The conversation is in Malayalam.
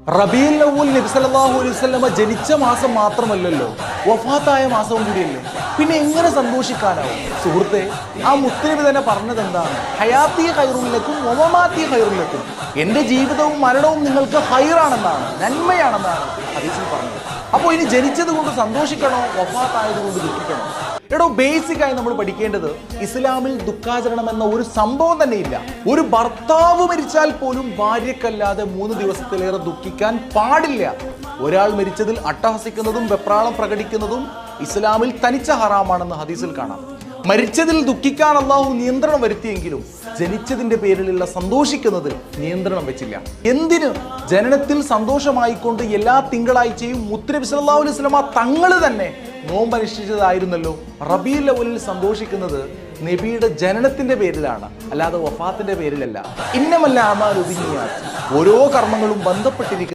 റബീഉൽ അവ്വൽ നബി സല്ലല്ലാഹു അലൈഹി വസല്ലമ ജനിച്ച മാസം മാത്രമല്ലല്ലോ, വഫാത്തായ മാസവും കൂടിയല്ലേ. പിന്നെ എങ്ങനെ സന്തോഷിക്കാനാവും? സുഹൃത്തെ, ആ മുത്തനബി തന്നെ പറഞ്ഞത് എന്താണ്? ഹയാത്തി ഖൈറുൽ ലക്കും വമമാതി ഖൈറുൽ ലക്കും. എന്റെ ജീവിതവും മരണവും നിങ്ങൾക്ക് ഖൈറാണെന്നാണ്, നന്മയാണെന്നാണ് ഹദീസിൽ പറഞ്ഞത്. അപ്പോൾ ഇനി ജനിച്ചത് കൊണ്ട് സന്തോഷിക്കണോ, വഫാത്തായത് കൊണ്ട് ദുഃഖിക്കണോ? എടോ, ബേസിക്കായി നമ്മൾ പഠിക്കേണ്ടത് ഇസ്ലാമിൽ ദുഃഖാചരണം എന്ന ഒരു സംഭവം തന്നെ ഇല്ല. ഒരു ഭർത്താവ് മരിച്ചാൽ പോലും ഭാര്യക്കല്ലാതെ 3 ദിവസത്തിലേറെ ദുഃഖിക്കാൻ പാടില്ല. ഒരാൾ മരിച്ചതിൽ അട്ടഹസിക്കുന്നതും വെപ്രാളം പ്രകടിക്കുന്നതും ഇസ്ലാമിൽ തനിച്ച ഹറാമാണെന്ന് ഹദീസിൽ കാണാം. മരിച്ചതിൽ ദുഃഖിക്കാൻ അള്ളാഹു നിയന്ത്രണം വരുത്തിയെങ്കിലും ജനിച്ചതിന്റെ പേരിലുള്ള സന്തോഷിക്കുന്നതിൽ നിയന്ത്രണം വെച്ചില്ല. എന്തിന്? ജനനത്തിൽ സന്തോഷമായിക്കൊണ്ട് എല്ലാ തിങ്കളാഴ്ചയും മുത്തുനബി സല്ലല്ലാഹു അലൈഹി വസല്ലമ തങ്ങൾ തന്നെ നോമ്പനുഷ്ഠിച്ചതായിരുന്നല്ലോ. റബീഉൽ അവ്വലിൽ സന്തോഷിക്കുന്നത് നബിയുടെ ജനനത്തിന്റെ പേരിലാണ്, അല്ലാതെ വഫാത്തിന്റെ പേരിലല്ല. ഇന്നമൽ അഅ്മാലു ബിന്നിയാത്ത്. ഓരോ കർമ്മങ്ങളും ബന്ധപ്പെട്ടിരിക്കുന്നു.